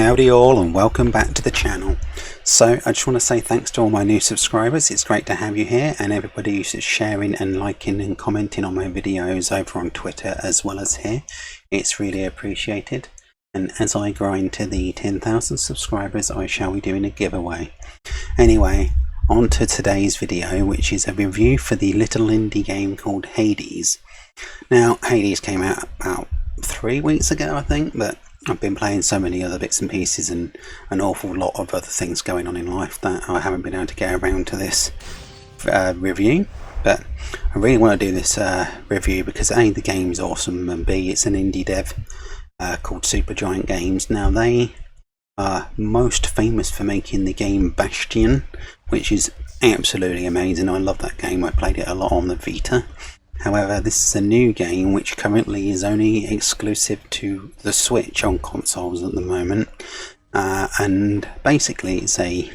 Howdy all and welcome back to the channel. So I just want to say thanks to all my new subscribers. It's great to have you here, and everybody who's sharing and liking and commenting on my videos over on Twitter as well as here. It's really appreciated. And as I grind to the 10,000 subscribers, I shall be doing a giveaway. Anyway, on to today's video, which is a review for the little indie game called Hades. Now, Hades came out about 3 weeks ago, I think, but I've been playing so many other bits and pieces and an awful lot of other things going on in life that I haven't been able to get around to this review. But I really want to do this review because A, the game's awesome, and B, it's an indie dev called Supergiant Games. Now, they are most famous for making the game Bastion, which is absolutely amazing. I love that game. I played it a lot on the Vita. However, this is a new game which currently is only exclusive to the Switch on consoles at the moment, and basically it's a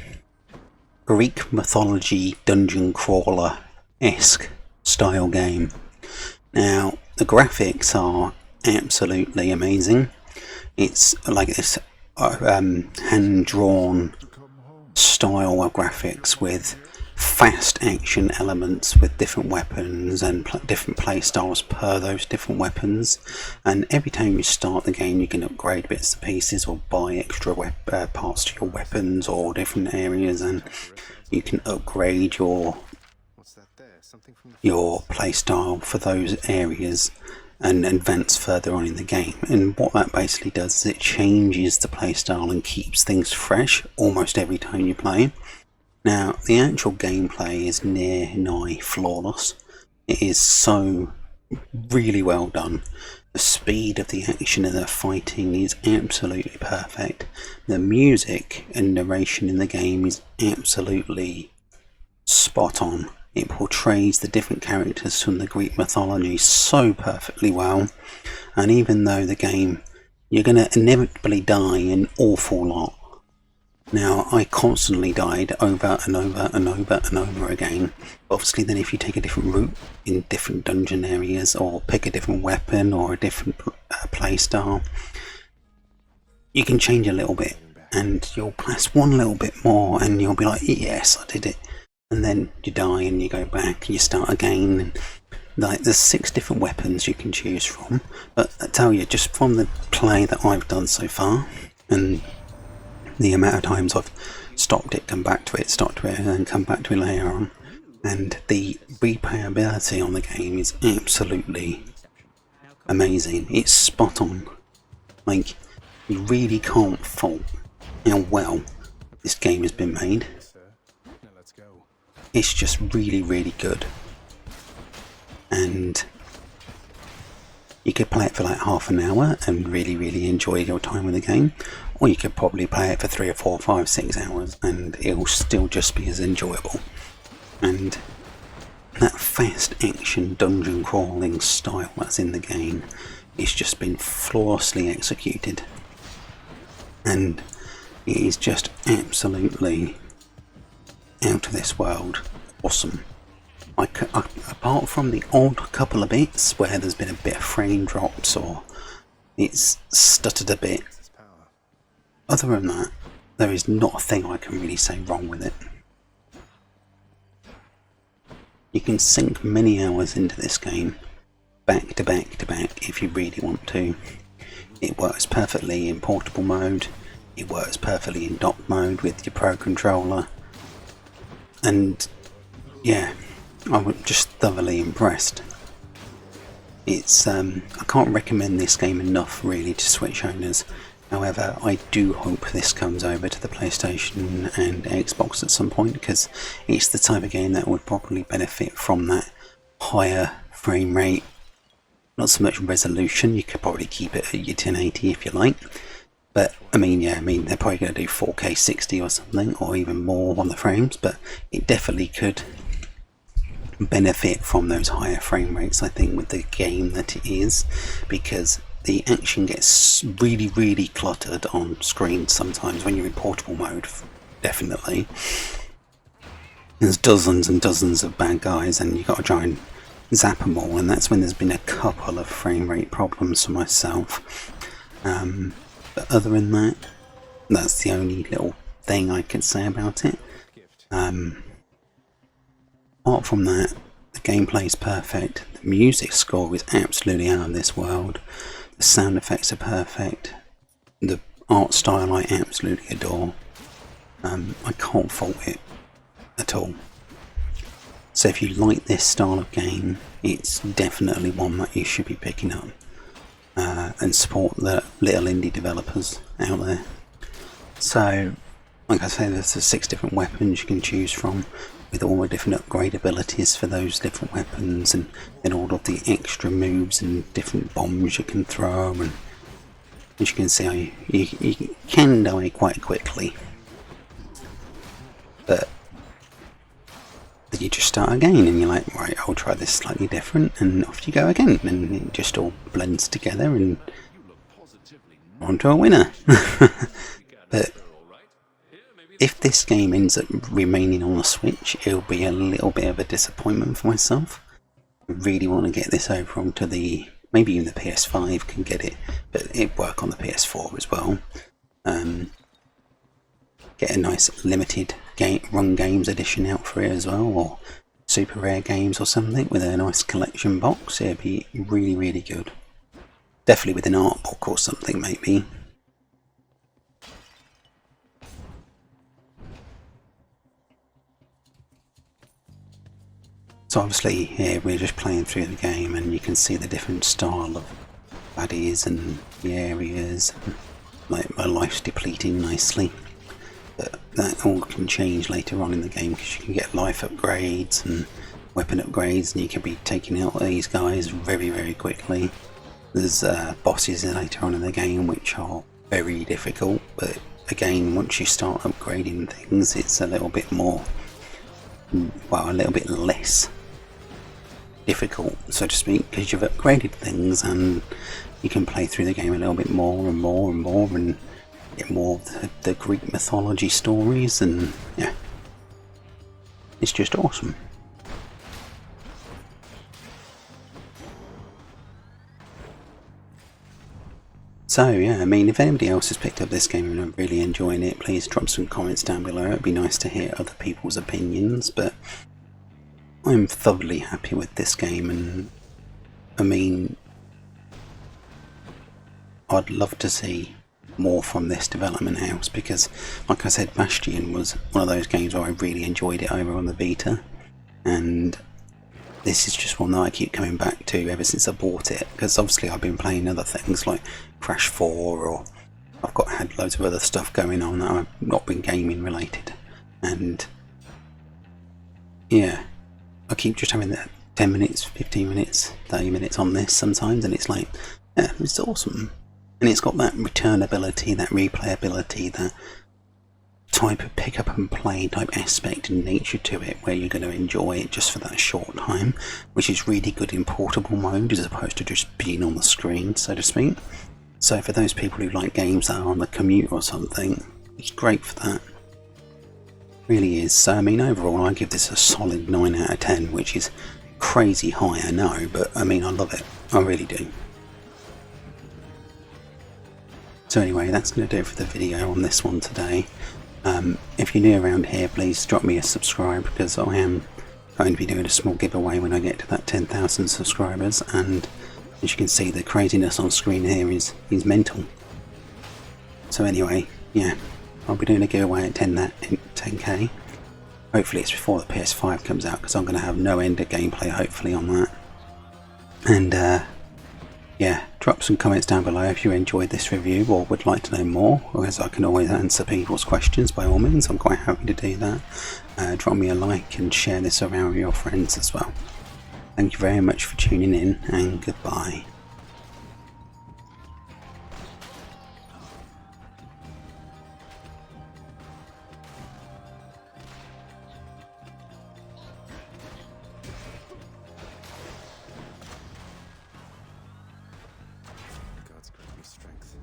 Greek mythology dungeon crawler-esque style game. Now, the graphics are absolutely amazing. It's like this hand-drawn style of graphics with fast action elements with different weapons and different play styles per those different weapons, and every time you start the game you can upgrade bits and pieces or buy extra parts to your weapons or different areas, and you can upgrade your play style for those areas and advance further on in the game. And what that basically does is it changes the play style and keeps things fresh almost every time you play. Now, the actual gameplay is nigh flawless. It is so really well done. The speed of the action and the fighting is absolutely perfect. The music and narration in the game is absolutely spot on. It portrays the different characters from the Greek mythology so perfectly well. And even though the game, you're going to inevitably die an awful lot. Now, I constantly died over and over and over and over again. Obviously, then if you take a different route in different dungeon areas or pick a different weapon or a different playstyle, you can change a little bit and you'll press one little bit more and you'll be like, yes, I did it. And then you die and you go back and you start again. And like, there's 6 different weapons you can choose from. But I tell you, just from the play that I've done so far, and the amount of times I've stopped it, come back to it, stopped it, and then come back to it later on, and the replayability on the game is absolutely amazing. It's spot on. Like, you really can't fault how well this game has been made. It's just really, really good. And you could play it for like half an hour and really, really enjoy your time with the game. Or you could probably play it for 3 or 4, 5, 6 hours and it'll still just be as enjoyable. And that fast action dungeon crawling style that's in the game is just been flawlessly executed. And it is just absolutely out of this world awesome. Apart from the odd couple of bits where there's been a bit of frame drops or it's stuttered a bit, other than that, there is not a thing I can really say wrong with it. You can sink many hours into this game, back to back to back, if you really want to. It works perfectly in portable mode, it works perfectly in dock mode with your Pro Controller, and yeah, I was just thoroughly impressed. It's I can't recommend this game enough really to Switch owners. However, I do hope this comes over to the PlayStation and Xbox at some point, because it's the type of game that would probably benefit from that higher frame rate. Not so much resolution, you could probably keep it at your 1080 if you like. But, I mean, they're probably going to do 4K 60 or something, or even more on the frames, but it definitely could benefit from those higher frame rates, I think, with the game that it is, because the action gets really, really cluttered on screen sometimes when you're in portable mode, definitely. There's dozens and dozens of bad guys and you've got to try and zap them all, and that's when there's been a couple of frame rate problems for myself. But other than that, That's the only little thing I could say about it. Apart from that, the gameplay is perfect. The music score is absolutely out of this world. The sound effects are perfect. The art style I absolutely adore. I can't fault it at all. So if you like this style of game, it's definitely one that you should be picking up. And support the little indie developers out there. So, like I say, there's 6 different weapons you can choose from, with all the different upgrade abilities for those different weapons, and then all of the extra moves and different bombs you can throw. And as you can see, you can die quite quickly, but you just start again and you're like, right, I'll try this slightly different, and off you go again, and it just all blends together and onto a winner. But if this game ends up remaining on the Switch, it'll be a little bit of a disappointment for myself. I really want to get this over onto the, maybe even the PS5 can get it, but it'd work on the PS4 as well. Get a nice limited run games edition out for it as well, or super rare games or something with a nice collection box. It'd be really, really good. Definitely with an art book or something, maybe. So obviously here we're just playing through the game, and you can see the different style of baddies and the areas. Like, my life's depleting nicely, but that all can change later on in the game, because you can get life upgrades and weapon upgrades, and you can be taking out these guys very, very quickly. There's bosses later on in the game which are very difficult, but again, once you start upgrading things, it's a little bit more, well, a little bit less difficult, so to speak, because you've upgraded things, and you can play through the game a little bit more and more and more, and get more of the Greek mythology stories, and yeah, it's just awesome. So yeah, I mean, if anybody else has picked up this game and are really enjoying it, please drop some comments down below. It'd be nice to hear other people's opinions, but I'm thoroughly happy with this game, and I mean, I'd love to see more from this development house, because like I said, Bastion was one of those games where I really enjoyed it over on the Vita, and this is just one that I keep coming back to ever since I bought it, because obviously I've been playing other things like Crash 4, or I've had loads of other stuff going on that I've not been gaming related, and yeah, I keep just having that 10 minutes, 15 minutes, 30 minutes on this sometimes, and it's like, yeah, it's awesome. And it's got that returnability, that replayability, that type of pick up and play type aspect and nature to it, where you're going to enjoy it just for that short time, which is really good in portable mode as opposed to just being on the screen, so to speak. So for those people who like games that are on the commute or something, it's great for that. Really is. So I mean, overall I give this a solid 9 out of 10, which is crazy high, I know, but I mean, I love it. I really do. So anyway, that's going to do it for the video on this one today. If you're new around here, please drop me a subscribe, because I am going to be doing a small giveaway when I get to that 10,000 subscribers, and as you can see, the craziness on screen here is mental. So anyway, yeah, I'll be doing a giveaway at 10k. Hopefully it's before the PS5 comes out, because I'm going to have no end of gameplay hopefully on that. And yeah, drop some comments down below if you enjoyed this review or would like to know more, as I can always answer people's questions by all means. I'm quite happy to do that. Drop me a like and share this around with your friends as well. Thank you very much for tuning in, and goodbye. God's grant me strength.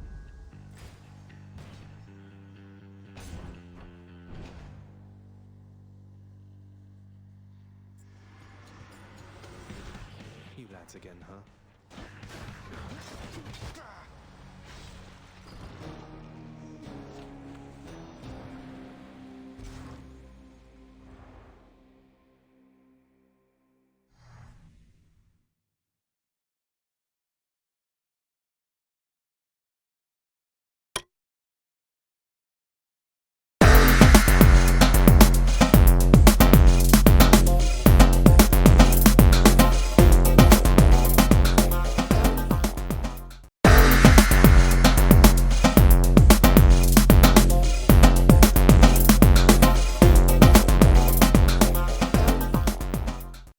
You lads again, huh?